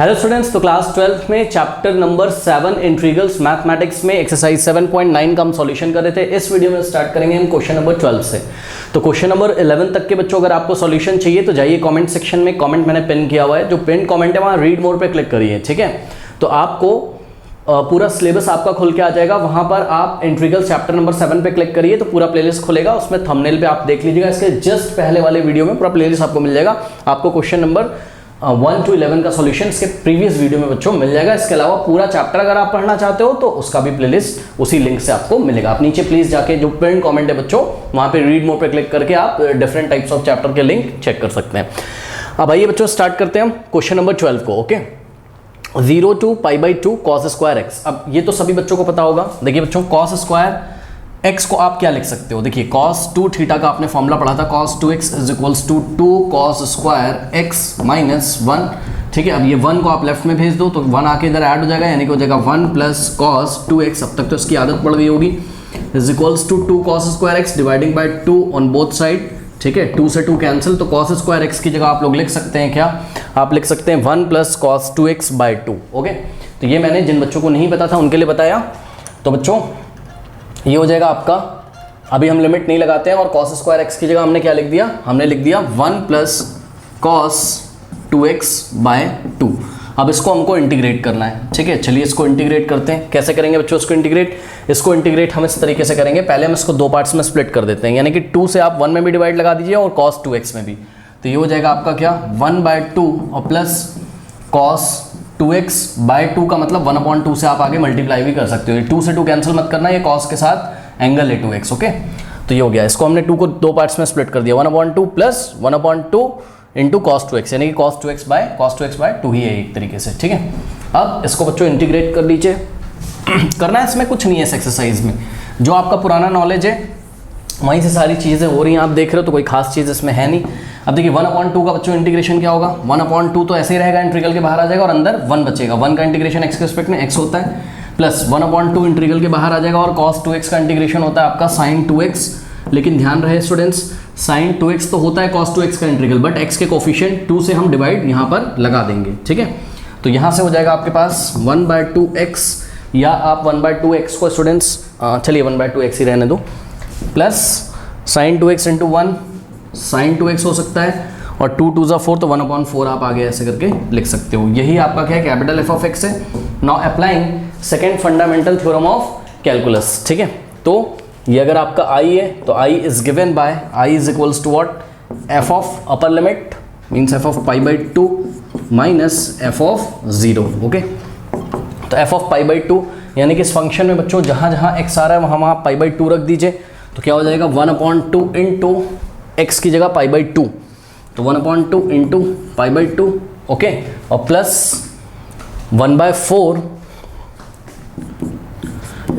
Hello students, तो class 12 में chapter number 7 integrals mathematics में एक्सरसाइज 7.9 का हम सॉल्यूशन कर रहे थे। इस वीडियो में स्टार्ट करेंगे हम क्वेश्चन नंबर 12 से। तो क्वेश्चन नंबर 11 तक के बच्चों अगर आपको सॉल्यूशन चाहिए तो जाइए कमेंट सेक्शन में, कमेंट मैंने पिन किया हुआ है, जो पिन कमेंट है वहाँ रीड मोर पे क्लिक करिए, ठीक है। तो आपको पूरा सिलेबस आपका खुल के आ जाएगा। वहाँ पर आप इंटीग्रल चैप्टर नंबर 7 पे क्लिक करिए तो पूरा प्लेलिस्ट खुलेगा, उसमें थंबनेल पे आप देख लीजिएगा। इसके जस्ट पहले वाले वीडियो में पूरा प्लेलिस्ट आपको मिल जाएगा। आपको क्वेश्चन नंबर 1 to 11 का सॉल्यूशन इसके प्रीवियस वीडियो में बच्चों मिल जाएगा। इसके अलावा पूरा चैप्टर अगर आप पढ़ना चाहते हो तो उसका भी प्लेलिस्ट उसी लिंक से आपको मिलेगा। आप नीचे प्लीज जाके जो पिन कमेंट है बच्चों वहाँ पे रीड मोर पे क्लिक करके आप डिफरेंट टाइप्स ऑफ चैप्टर के लिंक चेक कर सकते हैं। अब आइए बच्चों स्टार्ट करते हैं हम क्वेश्चन नंबर 12 को। Okay, 0 to π/2 cos square x। अब ये तो सभी बच्चों को पता होगा। देखिए बच्चों, cos स्क्वायर x को आप क्या लिख सकते हो? देखिए cos 2 थीटा का आपने फॉर्मूला पढ़ा था, cos 2x is equals to 2 cos square x minus 1, ठीक है। अब ये 1 को आप लेफ्ट में भेज दो तो 1 आके इधर ऐड हो जाएगा, यानी कि हो जाएगा 1 प्लस cos 2x। अब तक तो इसकी आदत पड़ गई होगी। Is equals to 2 cos square x dividing by 2 on both side, ठीक है। 2 से 2 कैंसिल, तो cos स्क्वायर x की जगह आप लोग लिख सकते हैं क्या? आप लिख सकते हैं 1 plus cos 2x bye 2। Okay, तो ये मैंने जिन बच्चों को नहीं पता था उनके लिए बताया। तो बच्चों ये हो जाएगा आपका, अभी हम लिमिट नहीं लगाते हैं और cos स्क्वायर x की जगह हमने क्या लिख दिया? हमने लिख दिया 1 प्लस cos 2x बाय 2। अब इसको हमको इंटीग्रेट करना है, ठीक है। चलिए इसको इंटीग्रेट करते हैं। कैसे करेंगे बच्चों इसको इंटीग्रेट? इसको इंटीग्रेट हम इस तरीके से करेंगे, पहले हम इसको दो पार्ट्स में स्प्लिट कर देते हैं, यानी कि 2 से आप 1 में भी डिवाइड लगा दीजिए और cos 2x में भी। तो ये हो जाएगा आपका क्या? 1/2 और प्लस cos 2x बाय 2 का मतलब 1/2 से आप आगे मल्टीप्लाई भी कर सकते हो। 2 से 2 कैंसिल मत करना, ये cos के साथ एंगल है 2x। ओके, तो ये हो गया। इसको हमने 2 को दो पार्ट्स में स्प्लिट कर दिया, 1/2 प्लस 1/2 इंटू cos 2x, यानी कि cos 2x बाय 2 ही है एक तरीके से, ठीक है। अब इसको बच्चों इंटीग्रेट कर लीजिए। करना है इसमें कुछ नहीं है इस एक्सरसाइज में, जो आपका पुराना नॉलेज है वहीं से सारी चीज़ें हो रही हैं। आप देख रहे हो तो कोई खास चीज़ इसमें है नहीं। अब देखिए 1/2 का बच्चों इंटीग्रेशन क्या होगा? 1/2 तो ऐसे ही रहेगा, इंटीग्रल के बाहर आ जाएगा और अंदर 1 बचेगा। 1 का इंटीग्रेशन x के रिस्पेक्ट में x होता है, प्लस 1/2 इंटीग्रल के बाहर आ जाएगा और cos 2x का इंटीग्रेशन होता है आपका sin 2x। लेकिन ध्यान रहे स्टूडेंट्स, sin 2x तो होता है cos 2x का इंटीग्रल, बट x के कोफिशिएंट 2 से हम डिवाइड यहाँ पर लगा देंगे, ठीक है। तो यहाँ से हो जाएगा आपके पास 1/2x, या आप 1/2x को स्टूडेंट्स चलिए 1/2x ही रहने दो, plus sin 2x into 1 sin 2x हो सकता है, और 2 2 4 तो 1/4 आप आगे ऐसे करके लिख सकते हो। यही आपका क्या है? कैपिटल f ऑफ x है। Now applying second fundamental theorem of calculus, ठीक है। तो ये अगर आपका i है तो i is given by i is equals to what? f of upper limit means f of π/2 minus f of 0। Okay, तो f ऑफ π/2 यानी कि इस फंक्शन में बच्चों जहाँ जहाँ x आ रहा है वहाँ वहाँ π/2 रख दीजिए, तो क्या हो जाएगा? 1/2 इंटू x की जगह π/2, तो 1/2 इंटू π/2, ओके, और प्लस 1/4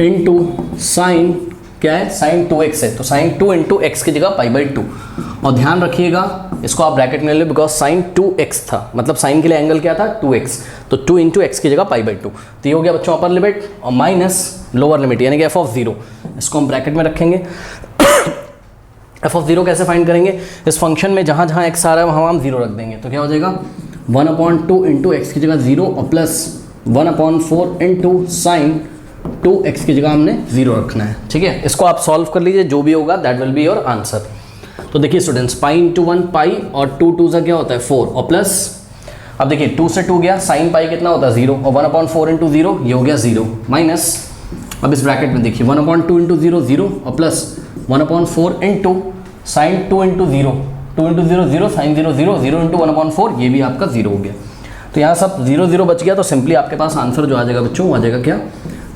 इंटू साइन क्या है? sin 2x है, तो sin 2 इंटू एक्स की जगह π/2। और ध्यान रखिएगा इसको आप ब्रैकेट में ले लो, बिकॉज sin 2x था, मतलब sin के लिए एंगल क्या था? 2x, तो 2 इंटू एक्स की जगह π/2। तो ये हो गया बच्चों अपर लिमिट, और माइनस लोअर लिमिट यानी कि f ऑफ 0, इसको हम ब्रैकेट में रखेंगे। f ऑफ 0 कैसे फाइंड करेंगे? इस फंक्शन में जहाँ जहाँ x आ रहा है वहाँ हम 0 रख देंगे, तो क्या हो जाएगा? 1/2 इंटू एक्स की जगह 0 और प्लस 1/4 इंटू साइन 2x की जगह हमने 0 रखना है, ठीक है। इसको आप सॉल्व कर लीजिए, जो भी होगा that will be your answer. तो देखिए स्टूडेंट्स, पाई इंटू 1 पाई, और 2 2 क्या होता है? 4, और प्लस अब देखिए 2 से 2 गया, साइन पाई कितना होता है? 0, और 1/4 इंटू 0 ये हो गया 0, माइनस अब इस ब्रैकेट में देखिए 1/2 इंटू 0 0, और plus 1/4 into sine 2 into 0, 2 into 0 0, sine 0 0, 0 into 1/4 ये भी आपका 0 हो गया। तो यहाँ सब 0 0 बच गया, तो सिंपली आपके पास आंसर जो आ जाएगा बच्चों वो आ जाएगा क्या?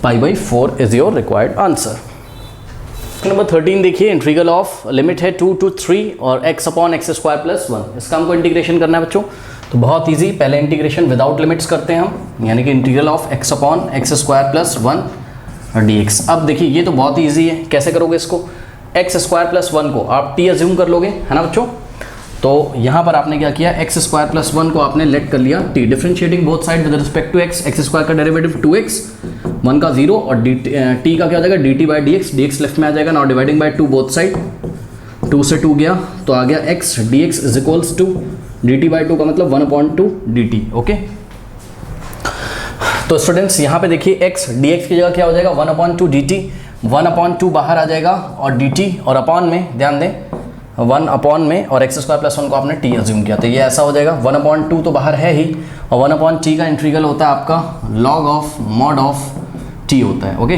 π/4 is your required answer. Number 13 देखिए, इंटीग्रल ऑफ लिमिट है 2 to 3 और x/x² + 1। इसका हमको इंटीग्रेशन करना है बच्चों, तो बहुत इजी। पहले इंटीग्रेशन विदाउट लिमिट्स करते हैं हम, यानी कि इंटीग्रल ऑफ x/x² + 1 dx। अब देखिए ये तो बहुत ही ईजी है। कैसे करोगे इसको? x² + 1 को आप t अज्यूम कर लोगे, है ना बच्चों। तो यहाँ पर आपने क्या किया? x² + 1 को आपने लेट कर लिया t, differentiating both side with respect to x। x² का डेरिवेटिव 2x, 1 का 0, और t का क्या हो जाएगा? dt/dx, dx लेफ्ट में आ जाएगा। Now dividing by 2 both side, 2 से 2 गया तो आ गया x dx is equals to dt/2 का मतलब 1/2 dt। ओके, तो स्टूडेंट्स यहाँ पे देखिए x dx की जगह क्या हो जाएगा 1/2 dt, 1/2 बाहर आ जाएगा और dt और अपॉन में ध्यान दें 1 में और x² + 1 को आपने t अज्यूम किया तो ये ऐसा हो जाएगा 1/2 तो बाहर है ही और 1/t का इंटीग्रल होता है आपका log of mod of t होता है। ओके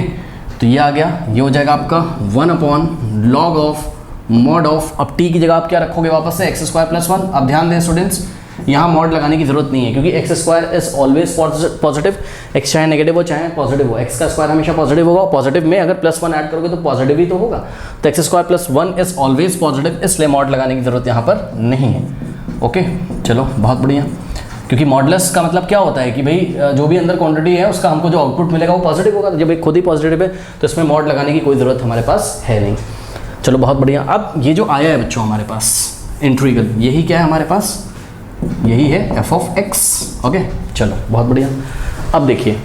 तो ये आ गया, ये हो जाएगा आपका 1/log ऑफ mod ऑफ, अब t की जगह आप क्या रखोगे वापस से x² + 1। अब ध्यान दें स्टूडेंट्स यहाँ मॉड लगाने की जरूरत नहीं है क्योंकि x² is always positive, x चाहे नेगेटिव हो चाहे पॉजिटिव हो, x का स्क्वायर हमेशा पॉजिटिव होगा, पॉजिटिव में अगर +1 ऐड करोगे तो पॉजिटिव ही तो होगा, तो x² + 1 इज ऑलवेज पॉजिटिव, इसलिए मॉड लगाने की जरूरत यहाँ पर नहीं है। ओके चलो बहुत बढ़िया, क्योंकि मॉडलेस का मतलब क्या होता है कि भाई जो भी अंदर क्वांटिटी है उसका हमको जो आउटपुट मिलेगा वो पॉजिटिव होगा, तो जब एक खुद ही पॉजिटिव है तो इसमें मॉड लगाने की कोई ज़रूरत हमारे पास है नहीं। चलो बहुत बढ़िया, अब ये जो आया है बच्चों हमारे पास इंटीग्रल, यही क्या है हमारे पास, यही है f ऑफ x। ओके चलो बहुत बढ़िया, अब देखिए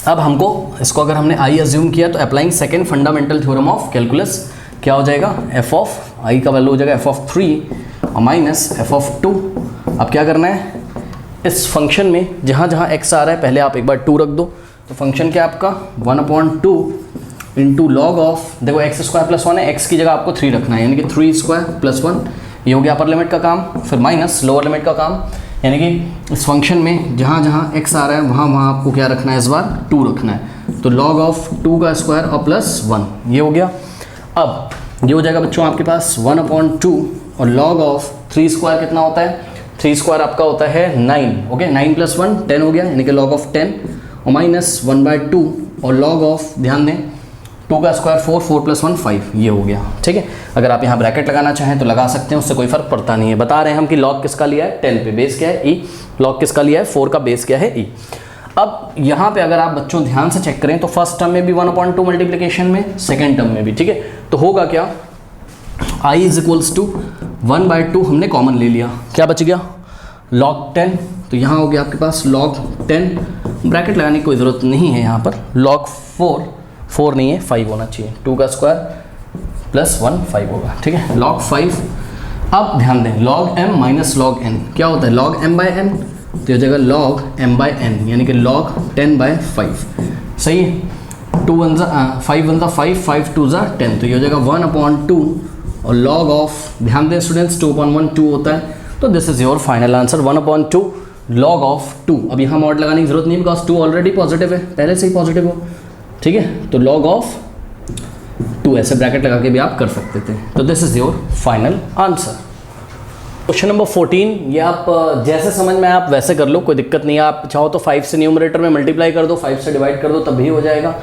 अब हमको इसको अगर हमने i अज्यूम किया तो applying second fundamental theorem of calculus क्या हो जाएगा, f ऑफ i का वैल्यू हो जाएगा f ऑफ 3 और माइनस f ऑफ 2। अब क्या करना है, इस फंक्शन में जहाँ जहाँ x आ रहा है पहले आप एक बार 2 रख दो, तो फंक्शन क्या आपका 1/2 इंटू लॉग ऑफ, देखो x² + 1 है, x की जगह आपको 3 रखना है यानी कि 3² + 1, ये हो गया अपर लिमिट का काम, फिर माइनस लोअर लिमिट का काम, यानी कि इस फंक्शन में जहाँ जहाँ x आ रहा है वहाँ वहाँ आपको क्या रखना है, इस बार 2 रखना है, तो log ऑफ 2 का स्क्वायर और +1 ये हो गया। अब ये हो जाएगा बच्चों आपके पास 1/2 और log ऑफ 3² कितना होता है, 3² आपका होता है 9। ओके 9 + 1 10 हो गया, यानी कि log ऑफ 10 और माइनस 1/2 और log ऑफ ध्यान दें 2 का स्क्वायर 4, 4 + 1 5 ये हो गया। ठीक है, अगर आप यहाँ ब्रैकेट लगाना चाहें तो लगा सकते हैं, उससे कोई फर्क पड़ता नहीं है। बता रहे हैं हम कि log किसका लिया है 10 पे, बेस क्या है e, log किसका लिया है 4 का बेस क्या है e। अब यहाँ पे अगर आप बच्चों ध्यान से चेक करें तो फर्स्ट टर्म में भी 1/2 मल्टीप्लिकेशन में, सेकेंड टर्म में भी, ठीक है, तो होगा क्या i = 1/2 हमने कॉमन ले लिया, क्या बच गया log 10, तो यहाँ हो गया आपके पास log 10, ब्रैकेट लगाने की कोई ज़रूरत नहीं है यहाँ पर, log 4 नहीं है 5 होना चाहिए, 2 का स्क्वायर + 1 5 होगा। ठीक है log 5। अब ध्यान दें log m minus log n क्या होता है, log m/n, तो हो जाएगा log m/n यानी कि log 10/5 सही है, 5 1 5 5 2 10, तो ये हो जाएगा 1/2 और log ऑफ ध्यान दें स्टूडेंट्स 2/1 2 होता है, तो this is your final answer 1/2 log of 2। अब यहाँ मॉड लगाने की जरूरत नहीं बिकॉज 2 ऑलरेडी पॉजिटिव है, पहले से ही पॉजिटिव हो, ठीक है, तो log ऑफ 2 ऐसे ब्रैकेट लगा के भी आप कर सकते थे, तो this is your final answer. Question number 14, ये आप जैसे समझ में आप वैसे कर लो, कोई दिक्कत नहीं है, आप चाहो तो 5 से न्यूमरेटर में मल्टीप्लाई कर दो, 5 से डिवाइड कर दो तब भी हो जाएगा।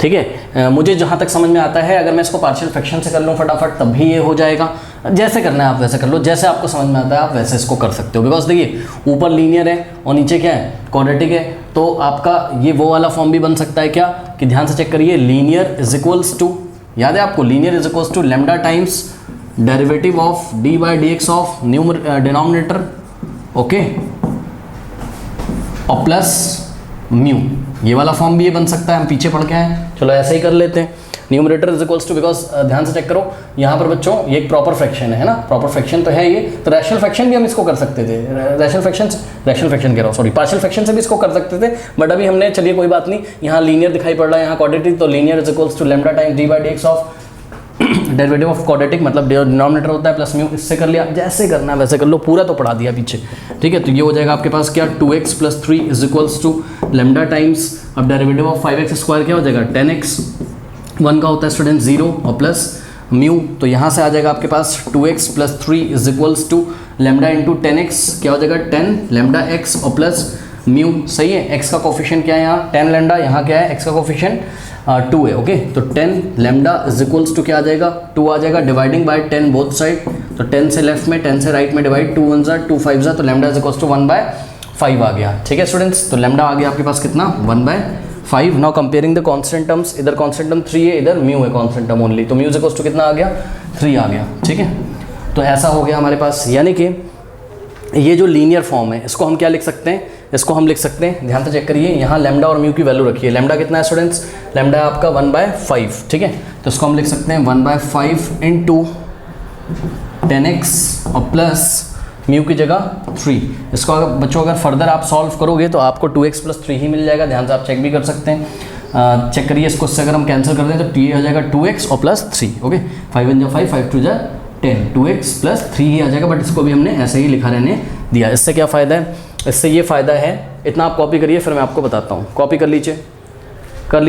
ठीक है, मुझे जहाँ तक समझ में आता है अगर मैं इसको पार्शियल फ्रैक्शन से कर लूँ फटाफट तब भी ये हो जाएगा, जैसे करना है आप वैसे कर लो, जैसे आपको समझ में आता है आप वैसे इसको कर सकते हो। बिकॉज देखिए ऊपर लीनियर है और नीचे क्या है क्वाड्रेटिक है, तो आपका ये वो वाला फॉर्म भी बन सकता है क्या कि ध्यान से चेक करिए, लीनियर = याद है आपको, linear = lambda times derivative of d/dx of denominator, okay, और प्लस म्यू, ये वाला फॉर्म भी ये बन सकता है, हम पीछे पढ़ के आए, चलो ऐसे ही कर लेते हैं। न्यूमरेटर = बिकॉज ध्यान से चेक करो यहाँ पर बच्चों ये एक प्रॉपर फ्रैक्शन है ना, प्रॉपर फ्रैक्शन तो है ये, तो रैशनल फ्रैक्शन भी हम इसको कर सकते थे, रैशनल फ्रैक्शन कह रहा हूँ सॉरी, पार्शियल फ्रैक्शन से भी इसको कर सकते थे, बट अभी हमने चलिए कोई बात नहीं, यहाँ लीनियर दिखाई पड़ रहा है, यहाँ क्वाड्रेटिक, तो linear = lambda times d/dx of derivative of quadratic मतलब डिनोमिनेटर होता है प्लस म्यू, इससे कर लिया, जैसे करना है वैसे कर लो, पूरा तो पढ़ा दिया पीछे। ठीक है, तो ये हो जाएगा आपके पास क्या 2x + 3 = लैम्डा टाइम्स, अब डेरिवेटिव ऑफ 5x² क्या हो जाएगा 10x, 1 का होता है स्टूडेंट 0 और प्लस म्यू, तो यहाँ से आ जाएगा आपके पास 2x + 3 = लैम्डा इंटू 10x क्या हो जाएगा 10 लैम्डा x और प्लस म्यू, सही है। x का कोफिशिएंट क्या है यहाँ 10 लैम्डा, यहाँ क्या है x का कोफिशिएंट 2 है, ओके, तो 10 लैम्डा = क्या आ जाएगा 2 आ जाएगा, डिवाइडिंग बाय 10 बोथ साइड, तो 10 से लेफ्ट में 10 से राइट में डिवाइड, 2 1 2 5 तो लैम्डा = 1/5 आ गया। ठीक है स्टूडेंट्स, तो लैम्डा आ गया आपके पास कितना 1/5। Now comparing the constant terms, इधर कांस्टेंट टर्म 3 है, इधर म्यू है कांस्टेंट टर्म ओनली, तो म्यू = कितना आ गया 3 आ गया। ठीक है, तो ऐसा हो गया हमारे पास, यानी कि ये जो लीनियर फॉर्म है इसको हम क्या लिख सकते हैं, इसको हम लिख सकते हैं, ध्यान से चेक करिए, यहाँ लैम्डा और म्यू की वैल्यू रखिए, लैम्डा कितना है स्टूडेंट्स, लैम्डा है आपका 1/5, ठीक है, तो इसको हम लिख सकते हैं 1/5 इंटू 10x और प्लस म्यू की जगह 3। इसको अगर बच्चों अगर फर्दर आप सॉल्व करोगे तो आपको 2x + 3 ही मिल जाएगा। ध्यान से आप चेक भी कर सकते हैं, चेक करिए इसको। इससे अगर हम कैंसिल कर दें तो ये हो जाएगा 2x और +3। ओके, 5 × 5 5 × 10, 2x + 3 ही आ जाएगा, बट इसको भी हमने ऐसे ही लिखा रहने दिया। इससे क्या फ़ायदा है? इससे ये फ़ायदा है, इतना आप कॉपी करिए फिर मैं आपको बताता हूँ। कॉपी कर लीजिए, कर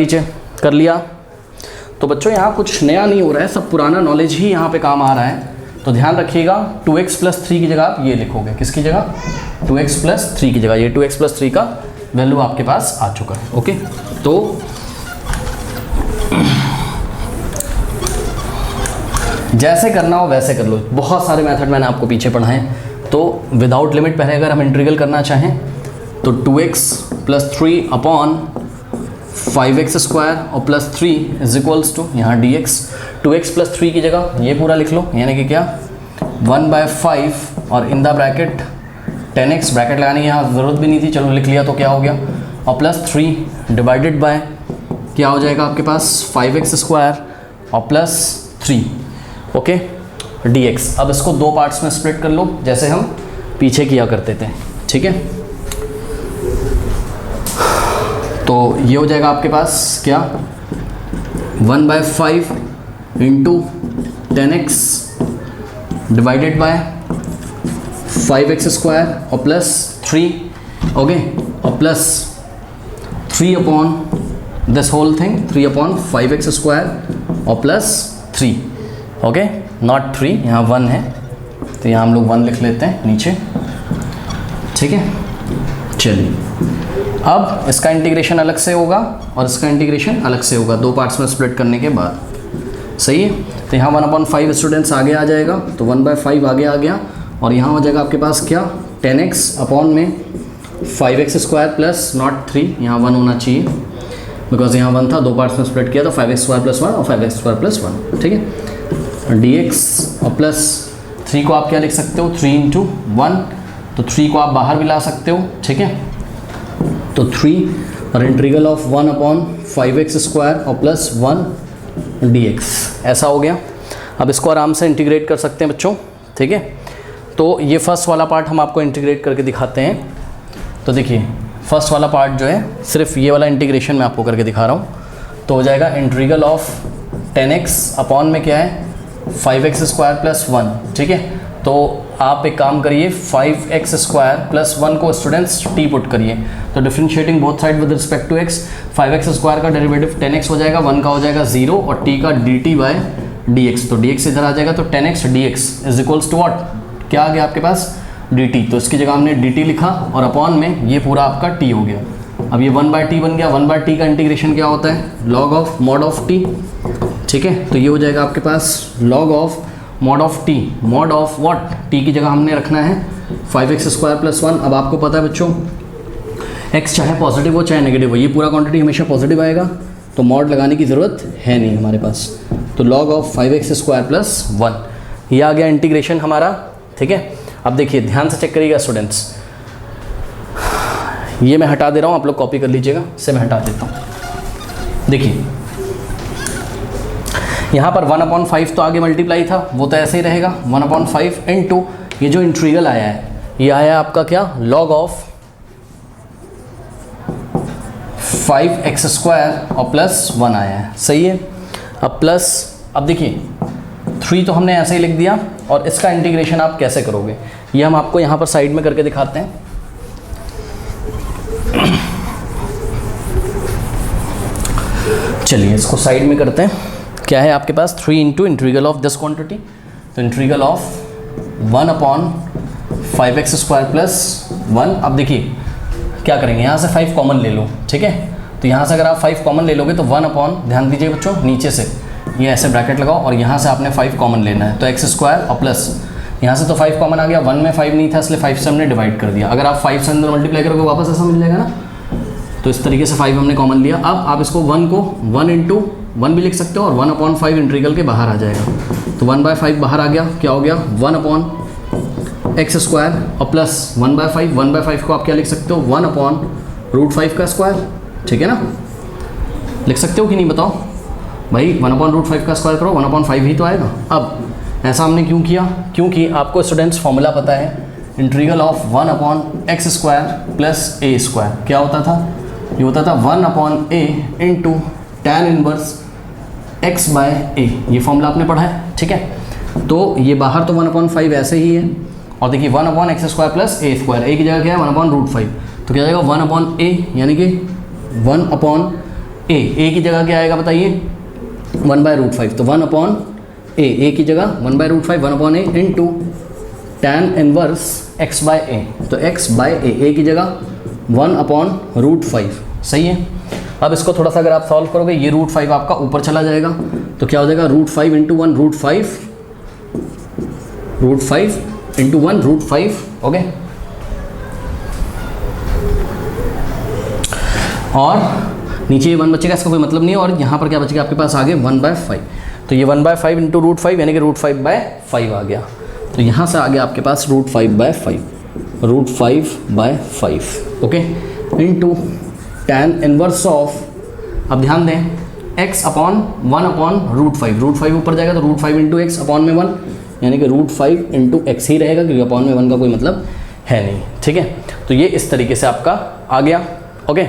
लिया। तो बच्चों यहाँ कुछ नया नहीं हो रहा है, सब पुराना नॉलेज ही यहाँ पे काम आ रहा है। तो ध्यान रखिएगा 2x + 3 की जगह आप ये लिखोगे, किसकी जगह? 2x + 3 की जगह। ये 2x + 3 का वैल्यू आपके पास आ चुका है। ओके, तो जैसे करना हो वैसे कर लो। बहुत सारे मेथड मैंने आपको पीछे पढ़ाए हैं। तो विदाउट लिमिट पहले अगर हम इंटीग्रल करना चाहें तो 2x + 3 अपॉन 5x² और +3 इज इक्वल्स टू यहाँ dx। 2x + 3 की जगह ये पूरा लिख लो, यानी कि क्या 1/5 और in the bracket 10x, bracket लगाने की यहाँ ज़रूरत भी नहीं थी, चलो लिख लिया तो क्या हो गया, और +3 डिवाइडेड बाय क्या हो जाएगा आपके पास 5x² और +3। Okay, dx। अब इसको दो पार्ट्स में स्प्लिट कर लो जैसे हम पीछे किया करते थे। ठीक है, तो ये हो जाएगा आपके पास क्या 1/5 × 10x डिवाइडेड बाय 5x² और +3। ओके, और +3 upon this whole thing, 3 upon 5x² और +3। ओके, नॉट 3, यहाँ 1 है तो यहाँ हम लोग 1 लिख लेते हैं नीचे। ठीक है, चलिए अब इसका इंटीग्रेशन अलग से होगा और इसका इंटीग्रेशन अलग से होगा दो पार्ट्स में स्प्लिट करने के बाद। सही है, तो यहाँ 1/5 स्टूडेंट्स आगे आ जाएगा, तो 1/5 आगे आ गया और यहाँ हो जाएगा आपके पास क्या 10x अपॉन में 5x² प्लस नॉट 3, यहाँ 1 होना चाहिए बिकॉज यहाँ 1 था, दो पार्ट्स में स्प्लिट किया तो 5x² + 1 और 5x² + 1। ठीक है, dx और +3 को आप क्या लिख सकते हो 3 × 1, तो 3 को आप बाहर भी ला सकते हो। ठीक है, तो 3 और इंटीग्रल ऑफ 1/5x² और +1 dx ऐसा हो गया। अब इसको आराम से इंटीग्रेट कर सकते हैं बच्चों। ठीक है, तो ये फर्स्ट वाला पार्ट हम आपको इंटीग्रेट करके दिखाते हैं। तो देखिए फर्स्ट वाला पार्ट जो है सिर्फ ये वाला इंटीग्रेशन मैं आपको करके दिखा रहा हूँ, तो हो जाएगा इंटीग्रल ऑफ 10x अपॉन में क्या है 5x² + 1। ठीक है, तो आप एक काम करिए 5x² + 1 को स्टूडेंट्स t पुट करिए, तो differentiating both side with respect to x, 5x² का डेरिवेटिव 10x हो जाएगा, 1 का हो जाएगा 0 और t का dt/dx, तो dx इधर आ जाएगा, तो 10x dx is equals to what, क्या आ गया आपके पास dt, तो इसकी जगह हमने dt लिखा और अपॉन में ये पूरा आपका t हो गया। अब ये 1/t बन गया, 1/t का इंटीग्रेशन क्या होता है log of mod of t। ठीक है, तो ये हो जाएगा आपके पास log of mod of t, mod of what, t की जगह हमने रखना है 5x² + 1। अब आपको पता है बच्चों x चाहे पॉजिटिव हो चाहे नेगेटिव हो, ये पूरा क्वांटिटी हमेशा पॉजिटिव आएगा, तो mod लगाने की ज़रूरत है नहीं हमारे पास, तो log ऑफ 5x² + 1 ये आ गया इंटीग्रेशन हमारा। ठीक है, अब देखिए ध्यान से चेक करिएगा स्टूडेंट्स, ये मैं हटा दे रहा हूँ, आप लोग कॉपी कर लीजिएगा, इसे मैं हटा देता हूँ। देखिए यहाँ पर 1/5 तो आगे मल्टीप्लाई था, वो तो ऐसे ही रहेगा 1/5 × ये जो इंटीग्रल आया है ये आया आपका क्या log ऑफ 5x² और +1 आया है। सही है, अब प्लस, अब देखिए 3 तो हमने ऐसे ही लिख दिया और इसका इंटीग्रेशन आप कैसे करोगे ये हम आपको यहाँ पर साइड में करके दिखाते हैं। चलिए इसको साइड में करते हैं। क्या है आपके पास 3 × इंटीग्रल ऑफ दिस क्वांटिटी, तो इंटीग्रल ऑफ 1/5x² + 1। अब देखिए क्या करेंगे, यहाँ से 5 कॉमन ले लो। ठीक है, तो यहाँ से अगर आप 5 कॉमन ले लोगे तो 1/, ध्यान दीजिए बच्चों नीचे से ये ऐसे ब्रैकेट लगाओ और यहाँ से आपने 5 कॉमन लेना है, तो x² और प्लस यहाँ से तो 5 कॉमन आ गया, 1 में 5 नहीं था इसलिए 5 से हमने डिवाइड कर दिया। अगर आप 5 से अंदर मल्टीप्लाई करोगे वापस ऐसा मिल जाएगा ना, तो इस तरीके से 5 हमने कॉमन लिया। अब आप इसको 1 को 1 × 1 भी लिख सकते हो और 1/5 इंटीग्रल के बाहर आ जाएगा, तो 1/5 बाहर आ गया, क्या हो गया 1/x² और प्लस 1/5 को आप क्या लिख सकते हो 1/√5 का स्क्वायर। ठीक है ना, लिख सकते हो कि नहीं बताओ भाई, 1/√5 का स्क्वायर करो 1/5 ही तो आएगा। अब ऐसा हमने क्यों किया, क्योंकि आपको स्टूडेंट्स फॉर्मूला पता है integral of 1 upon x square plus a square क्या होता था, ये होता था 1 upon a into tan inverse x by a, ये फॉर्मूला आपने पढ़ा है, ठीक है। तो ये बाहर तो 1/5 ऐसे ही है, और देखिए 1 upon x square plus a square, ए की जगह क्या है 1 अपॉन √5, तो क्या जाएगा 1 अपॉन ए, यानी कि 1 अपॉन ए की जगह क्या आएगा बताइए 1/√5, तो 1 अपॉन ए की जगह 1/√5 1 upon a into tan inverse x by a, तो एक्स बाय ए की जगह 1 अपॉन √5, सही है। अब इसको थोड़ा सा अगर आप सॉल्व करोगे ये √5 आपका ऊपर चला जाएगा, तो क्या हो जाएगा √5 इंटू 1 √5 इंटू 1 √5, ओके। और नीचे ये 1 बचेगा, इसका कोई मतलब नहीं है, और यहाँ पर क्या बचेगा आपके पास आगे 1/5, तो ये 1/5 इंटू √5 यानी कि √5/5 आ गया, तो यहाँ से आगे आपके पास √5/5, okay, into tan inverse of, अब ध्यान दें x अपॉन 1 अपॉन √5 ऊपर जाएगा तो √5 इंटू एक्स अपॉन में 1, यानी कि √5 इंटू एक्स ही रहेगा क्योंकि अपॉन में 1 का कोई मतलब है नहीं, ठीक है। तो ये इस तरीके से आपका आ गया, ओके।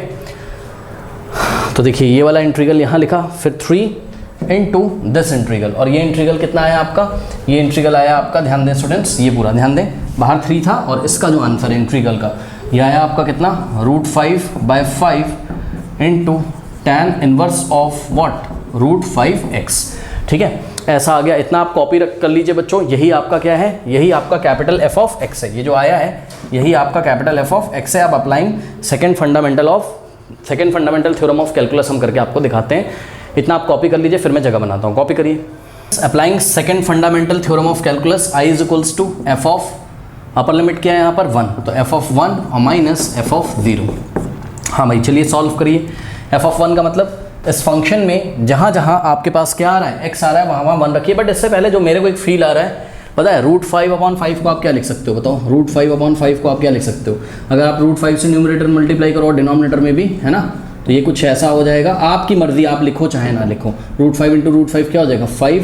तो देखिए ये वाला इंटीग्रल यहाँ लिखा, फिर 3 इंटू दिस इंटीग्रल, और ये इंटीग्रल कितना आया आपका, ये इंटीग्रल आया आपका, ध्यान दें स्टूडेंट्स, ये पूरा ध्यान दें, बाहर 3 था और इसका जो आंसर है इंटीग्रल का ये आया आपका कितना √5/5 into tan inverse of what √5x, ठीक है। ऐसा आ गया, इतना आप कॉपी कर लीजिए बच्चों, यही आपका क्या है, यही आपका कैपिटल f ऑफ x है, ये जो आया है यही आपका कैपिटल f ऑफ x है। आप applying second fundamental theorem of calculus हम करके आपको दिखाते हैं, इतना आप कॉपी कर लीजिए, फिर मैं जगह बनाता हूँ, कॉपी करिए। Applying second fundamental theorem of calculus i is equals to f of upper limit क्या है यहाँ पर 1, तो f ऑफ 1 और माइनस f ऑफ 0। हाँ भाई चलिए सॉल्व करिए। f ऑफ 1 का मतलब इस फंक्शन में जहाँ जहाँ आपके पास क्या आ रहा है x आ रहा है वहाँ 1 रखिए, बट इससे पहले जो मेरे को एक फील आ रहा है पता है, √5/5 को आप क्या लिख सकते हो बताओ, √5/5 को आप क्या लिख सकते हो, अगर आप √5 से न्यूमरेटर मल्टीप्लाई करो और डिनोमिनेटर में भी, है ना, तो ये कुछ ऐसा हो जाएगा, आपकी मर्जी, आप लिखो चाहे ना लिखो, √5 इंटू √5 क्या हो जाएगा 5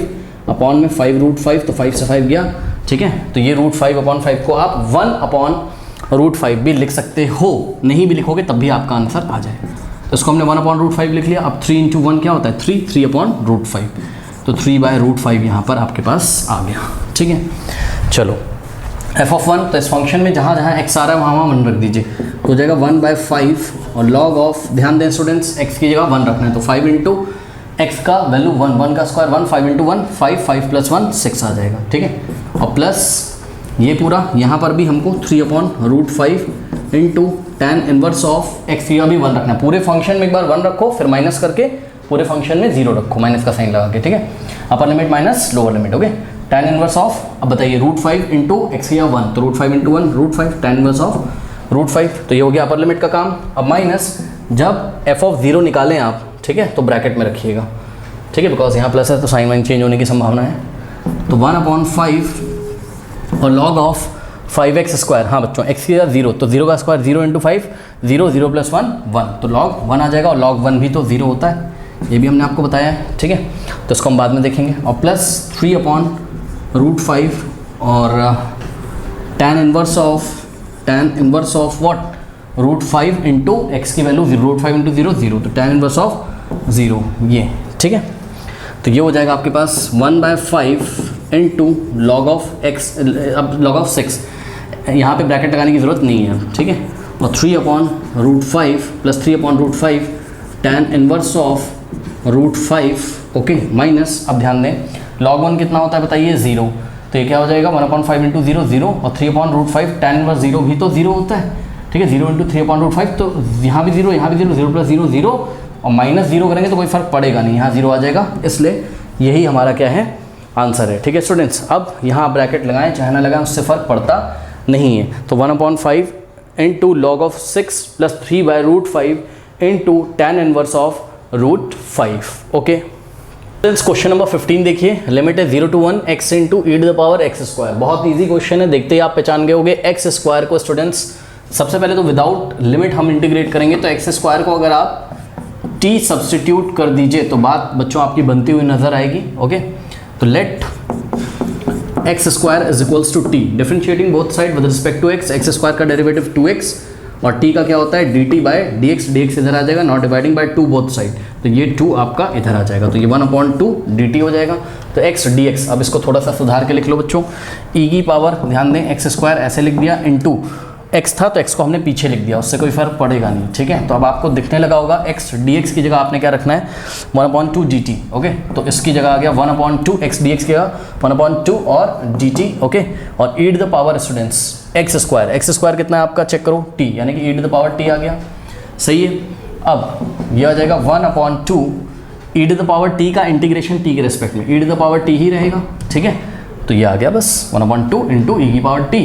अपॉन में 5 √5, तो 5 से 5 गया, ठीक है। तो ये √5/5 को आप 1/√5 भी लिख सकते हो, नहीं भी लिखोगे तब भी आपका आंसर आ जाएगा। तो इसको हमने 1/√5 लिख लिया। अब 3 इंटू 1 क्या होता है 3/√5, तो 3/√5 यहाँ पर आपके पास आ गया, ठीक है। चलो f ऑफ 1, तो इस फंक्शन में जहाँ जहाँ x आ रहा है वहाँ 1 रख दीजिए, तो हो जाएगा 1/5, और लॉग ऑफ, ध्यान दें स्टूडेंट्स, x की जगह 1 रखना है, तो 5 इंटू x का वैल्यू 1 का स्क्वायर 1, 5 इंटू 1 5 प्लस 1 6 आ जाएगा, ठीक है। और प्लस ये पूरा यहाँ पर भी हमको 3/√5 into tan inverse of x की भी 1 रखना है, पूरे फंक्शन में एक बार 1 रखो, फिर माइनस करके पूरे फंक्शन में 0 रखो, माइनस का साइन लगा के, ठीक है। अपर limit minus lower limit, okay. Tan inverse of, अब बताइए √5 इंटू एक्स की 1, तो √5 इंटू 1 √5, टैन इनवर्स ऑफ √5, तो ये हो गया अपर लिमिट का काम। अब माइनस, जब f ऑफ 0 निकालें आप, ठीक है, तो ब्रैकेट में रखिएगा, ठीक है, बिकॉज यहाँ प्लस है तो साइन वाइन चेंज होने की संभावना है, तो 1/5 और log ऑफ 5x स्क्वायर, हाँ बच्चों x की जगह 0, तो 0 का स्क्वायर 0 इंटू 5, 0 0 प्लस 1 1, तो log 1 आ जाएगा, और log 1 भी तो 0 होता है, ये भी हमने आपको बताया है, ठीक है। तो इसको हम बाद में देखेंगे। और प्लस 3/√5 और tan inverse of what √5 into x की वैल्यू 0, √5 इंटू 0 0, तो टैन इनवर्स ऑफ 0, ये, ठीक है। तो ये हो जाएगा आपके पास 1/5 इंटू लॉग ऑफ एक्स, अब लॉग ऑफ 6, यहाँ पे ब्रैकेट लगाने की ज़रूरत नहीं है, ठीक है। और 3/√5 plus 3/√5 tan inverse of √5, okay, minus, अब ध्यान दें log 1 कितना होता है बताइए 0, तो ये क्या हो जाएगा 1/5 इंटू 0 0, और 3/√5 टैन इनवर्स 0 भी तो 0 होता है, ठीक है, 0 इंटू 3/√5, तो यहाँ भी 0, यहाँ भी 0, 0 प्लस 0 0, और माइनस 0 करेंगे तो कोई फ़र्क पड़ेगा नहीं, यहाँ 0 आ जाएगा, इसलिए यही हमारा क्या है आंसर है, ठीक है स्टूडेंट्स। अब यहाँ ब्रैकेट लगाएं चाहे ना लगाएं उससे फ़र्क पड़ता नहीं है, तो 1/5 into log of 6 plus 3/√5 into tan inverse of √5, okay. Question number 15 देखिए, लिमिट है 0 to 1 x इंटू e⁻x², बहुत ईजी क्वेश्चन है, देखते ही आप पहचान गए होंगे। x² को स्टूडेंट्स सबसे पहले तो विदाउट लिमिट हम इंटीग्रेट करेंगे, तो x² को अगर आप t सब्सटीट्यूट कर दीजिए तो बात बच्चों आपकी बनती हुई नजर आएगी, ओके। तो let x square is equals to t, differentiating both side with respect to x, x square का डेरिवेटिव 2x और t का क्या होता है dt बाय dx, dx इधर आ जाएगा, not dividing by 2 both side, तो ये 2 आपका इधर आ जाएगा, तो ये 1/2 dt हो जाएगा। तो x dx, अब इसको थोड़ा सा सुधार के लिख लो बच्चों, e की पावर, ध्यान दें एक्स स्क्वायर ऐसे लिख दिया, इनटू x था तो x को हमने पीछे लिख दिया, उससे कोई फर्क पड़ेगा नहीं, ठीक है। तो अब आपको दिखने लगा होगा x dx की जगह आपने क्या रखना है 1/2 dt, ओके। तो इसकी जगह आ गया 1/2 x dx की जगह 1/2 और dt, ओके। और e to the power students x square कितना है आपका चेक करो t, यानी कि e to the power t आ गया, सही है। अब ये आ जाएगा 1/2 e to the power t का इंटीग्रेशन t के रेस्पेक्ट में, e to the power t ही रहेगा, ठीक है। तो ये आ गया बस 1/2 इंटू ई की power t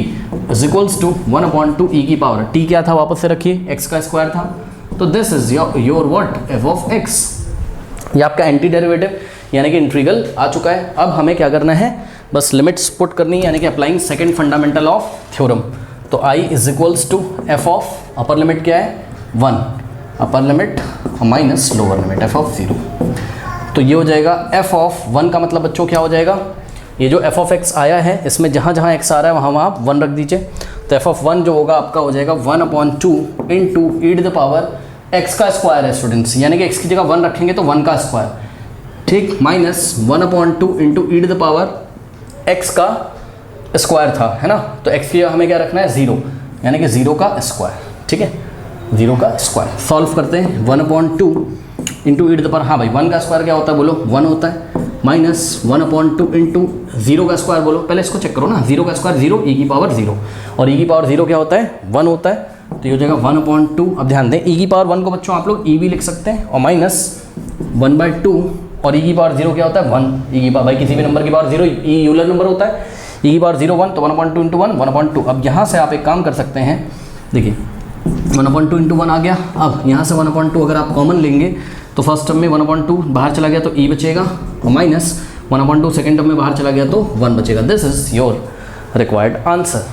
is equals to 1/2 e की पावर टी, क्या था वापस से रखिए एक्स का स्क्वायर था, तो this is your what F of x, ये आपका एंटी डेरिवेटिव यानी कि इंटीग्रल आ चुका है। अब हमें क्या करना है, बस लिमिट्स पुट करनी है, यानी कि applying second fundamental of theorem. तो I is equals to f of upper limit क्या है 1, upper limit minus lower limit f of 0, तो ये हो जाएगा एफ ऑफ 1 का मतलब बच्चों क्या हो जाएगा, ये जो एफ ऑफ एक्स आया है इसमें जहाँ जहाँ एक्स आ रहा है वहाँ आप 1 रख दीजिए, तो एफ ऑफ 1 जो होगा आपका हो जाएगा 1/2 into e to the power x का स्क्वायर है स्टूडेंट्स, यानी कि एक्स की जगह 1 रखेंगे तो 1 का स्क्वायर, ठीक, minus 1/2 into e to the power x का स्क्वायर था, है ना। तो एक्स की जगह हमें क्या रखना है 0, यानी कि 0 का स्क्वायर, ठीक है, 0 का स्क्वायर। सॉल्व करते हैं 1/2 into e to the power, हाँ भाई 1 का स्क्वायर क्या होता है बोलो 1 होता है, माइनस 1/2 इंटू 0 का स्क्वायर बोलो, पहले इसको चेक करो ना, 0 का स्क्वायर 0, ई की पावर 0, और ई की पावर 0 क्या होता है 1 होता है, तो ये हो जाएगा 1/2। अब ध्यान दें ई की पावर 1 को बच्चों आप लोग ई भी लिख सकते हैं, और माइनस 1/2 और ई की पावर 0 क्या होता है 1, ई की पावर भाई किसी भी नंबर की पावर 0 ई यूलर नंबर होता है, ई की पावर 0 1, तो 1/2 इंटू 1 1/2। अब यहाँ से आप एक काम कर सकते हैं, देखिए 1/2 इंटू 1 आ गया, अब यहाँ से 1/2 अगर आप कॉमन लेंगे तो फर्स्ट टर्म में 1/2 बाहर चला गया तो ई बचेगा, और माइनस 1/2 सेकेंड टर्म में बाहर चला गया तो 1 बचेगा। This is your required answer.